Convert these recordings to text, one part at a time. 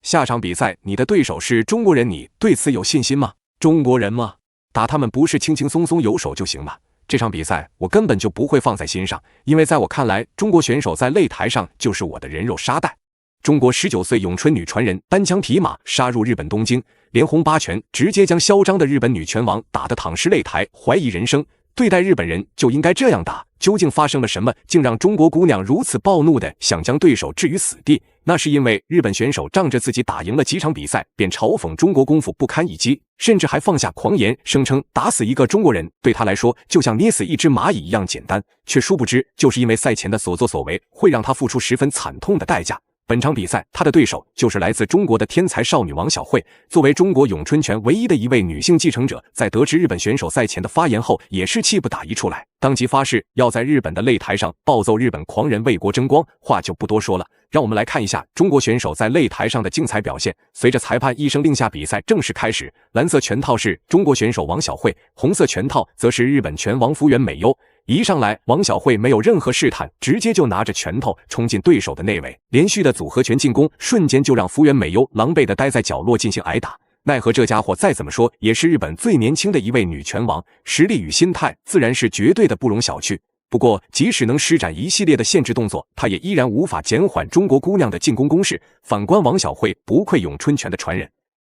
下场比赛你的对手是中国人，你对此有信心吗？中国人吗？打他们不是轻轻松松有手就行吗？这场比赛我根本就不会放在心上，因为在我看来，中国选手在擂台上就是我的人肉沙袋。中国19岁咏春女传人单枪匹马杀入日本东京，连轰8拳，直接将嚣张的日本女拳王打得躺尸擂台，怀疑人生。对待日本人就应该这样打，究竟发生了什么，竟让中国姑娘如此暴怒的想将对手置于死地？那是因为日本选手仗着自己打赢了几场比赛，便嘲讽中国功夫不堪一击，甚至还放下狂言，声称打死一个中国人对他来说就像捏死一只蚂蚁一样简单，却殊不知就是因为赛前的所作所为会让他付出十分惨痛的代价。本场比赛，他的对手就是来自中国的天才少女王晓慧。作为中国咏春拳唯一的一位女性继承者，在得知日本选手赛前的发言后，也是气不打一处来，当即发誓要在日本的擂台上暴揍日本狂人，为国争光。话就不多说了，让我们来看一下中国选手在擂台上的精彩表现。随着裁判一声令下，比赛正式开始。蓝色拳套是中国选手王晓慧，红色拳套则是日本拳王福原美优。一上来，王晓慧没有任何试探，直接就拿着拳头冲进对手的内围，连续的组合拳进攻，瞬间就让福原美优狼狈的待在角落进行挨打。奈何这家伙再怎么说也是日本最年轻的一位女拳王，实力与心态自然是绝对的不容小觑。不过，即使能施展一系列的限制动作，她也依然无法减缓中国姑娘的进攻攻势。反观王晓慧，不愧咏春拳的传人，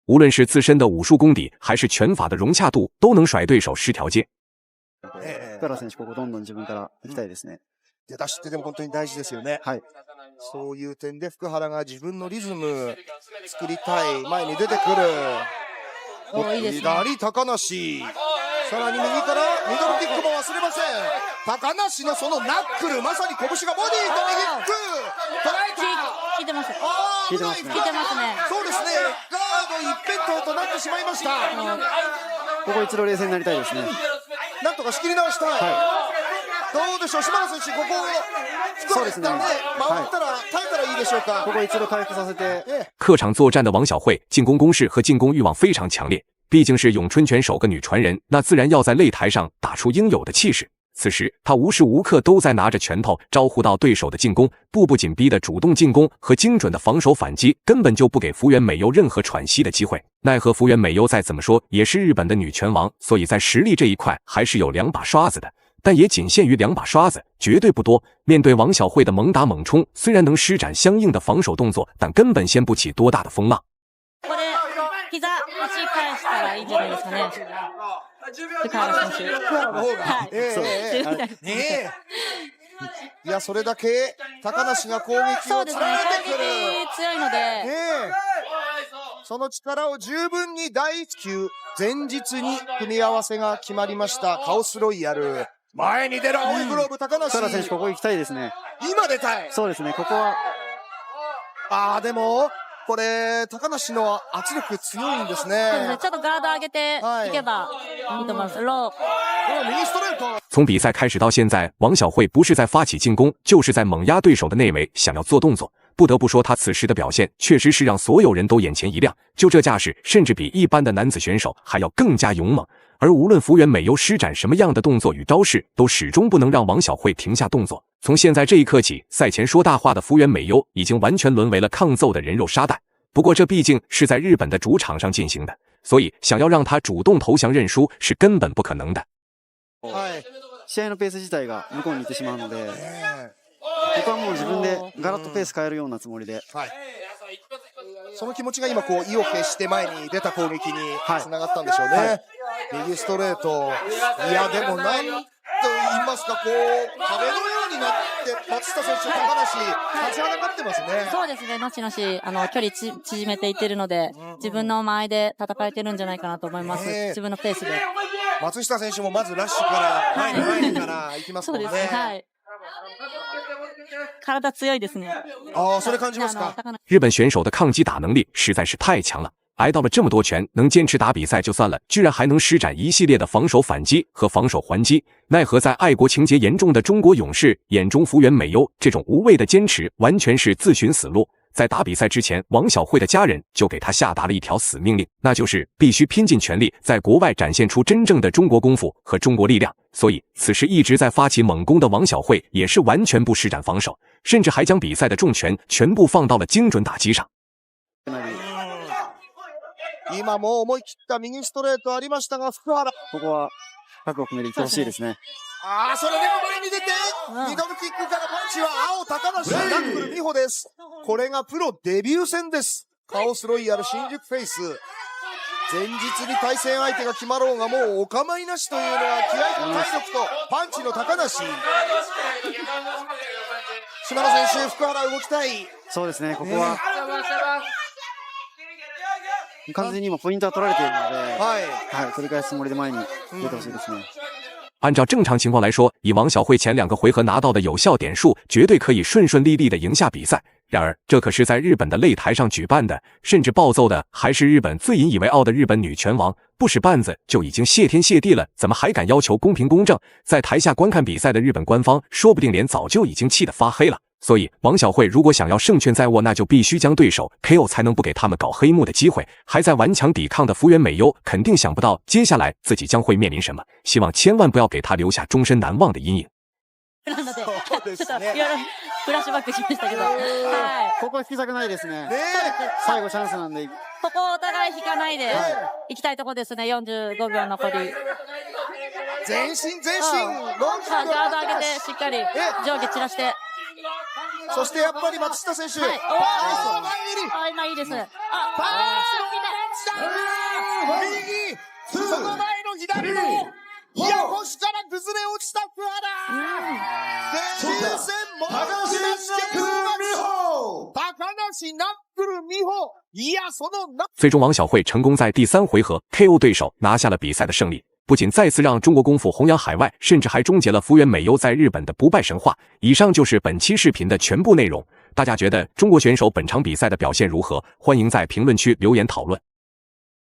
无论是自身的武术功底，还是拳法的融洽度，都能甩对手10条街。福原選手、ここどんどん自分から行きたいですね。出だしってでも本当に大事ですよね。はい。そういう点で福原が自分のリズム作りたい、前に出てくる。左高梨。さらに右からミドルキックも忘れません。高梨のそのナックル、まさに拳がボディと右キック。捉えた。効いてます。効いてますね。効いてますね。そうですね。ガード一辺倒となってしまいました。ここ一度冷静になりたいですね。なんとか仕切り直したい。どうでしょう、島田選手、ここそうですね。回ったら、耐えたらいいでしょうか。ここ一度回復させて。客场作战的王晓慧，进攻攻势和进攻欲望非常强烈，毕竟是咏春拳首个女传人，那自然要在擂台上打出应有的气势。此时，她无时无刻都在拿着拳头招呼到对手的进攻，步步紧逼的主动进攻和精准的防守反击，根本就不给福原美优任何喘息的机会。奈何福原美优再怎么说也是日本的女拳王，所以在实力这一块还是有2把刷子的，但也仅限于2把刷子，绝对不多。面对王晓慧的猛打猛冲，虽然能施展相应的防守动作，但根本掀不起多大的风浪。これ膝打ち返したらいいんじゃないですかね。福原選手。福原の方が。いや、それだけ高梨が攻撃を連ねてくる。そうですね、攻撃強いので。その力を十分に第1球、前日に組み合わせが決まりました。カオスロイヤル。前に出る青いグローブ、高梨。福原選手、ここ行きたいですね。今出たい。そうですね、ここは。でも、これ高梨の圧力強いんですね。そうですね、ちょっとガード上げていけばいいと思います。右ストレート。从比赛开始到现在，王晓慧不是在发起进攻，就是在猛压对手的内围，想要做动作。不得不说，他此时的表现确实是让所有人都眼前一亮。就这架势，甚至比一般的男子选手还要更加勇猛。而无论福原美优施展什么样的动作与招式，都始终不能让王晓慧停下动作。从现在这一刻起，赛前说大话的福原美优已经完全沦为了抗揍的人肉沙袋。不过这毕竟是在日本的主场上进行的，所以想要让他主动投降认输是根本不可能的。試合のペース自体が向こうに行ってしまうので、僕はもう自分でガラッとペース変えるようなつもりで。その気持ちが今こう意を決して前に出た攻撃につながったんでしょうね。右ストレート。いやでもなんと言いますか、こう壁のようになって松下選手、高梨立ちはだかってますね。そうですね、後々距離縮めていってるので、自分の間合いで戦えてるんじゃないかなと思います。自分のペースで。松下選手もまずラッシュから前から行きますもんね。そうですね、はい。体強いですね。それ感じますか。日本选手的抗击打能力实在是太强了，挨到了这么多拳，能坚持打比赛就算了，居然还能施展一系列的防守反击和防守还击。奈何在爱国情节严重的中国勇士眼中，福原美优这种无谓的坚持完全是自寻死路。在打比赛之前，王晓慧的家人就给他下达了一条死命令，那就是必须拼尽全力在国外展现出真正的中国功夫和中国力量。所以此时一直在发起猛攻的王晓慧也是完全不施展防守，甚至还将比赛的重拳全部放到了精准打击上。今も思い切った右ストレートありましたが、福原。ここは覚悟を決めていってほしいですね。それでも前に出て、ミドルキックからパンチは青高梨、ナックル美穂です。これがプロデビュー戦です。カオスロイヤル新宿フェイス。前日に対戦相手が決まろうがもうお構いなしというのは気合と体力とパンチの高梨。島野選手、福原動きたい。そうですね、ここは。完全に今ポイントは取られているので、取り返すつもりで前に出てほしいですね。按照正常情况来说，以王晓慧前2个回合拿到的有效点数，绝对可以顺顺利利的赢下比赛。然而，这可是在日本的擂台上举办的，甚至暴揍的还是日本最引以为傲的日本女拳王，不使绊子就已经谢天谢地了，怎么还敢要求公平公正？在台下观看比赛的日本官方，说不定脸早就已经气得发黑了。所以，王晓慧如果想要胜券在握，那就必须将对手 KO， 才能不给他们搞黑幕的机会。还在顽强抵抗的福原美优肯定想不到接下来自己将会面临什么，希望千万不要给他留下終身難忘的陰影。なので、ちょっといろいろフラッシュバックしましたけど、ここは引きたくないですね。最後チャンスなんで。ここお互い引かないでいきたいところですね。45秒残り。前進、ガード上げてしっかり上下散らして。そしてやっぱり松下選手。今いいです。右、その前の左のいや、腰から崩れ落ちた福原。前線も高梨ナックル美穂。いや、その最终王晓慧成功在第3回合 KO 对手，拿下了比赛的胜利。不仅再次让中国功夫弘扬海外，甚至还终结了福原美优在日本的不败神话。以上就是本期视频的全部内容。大家觉得中国选手本场比赛的表现如何？欢迎在评论区留言讨论。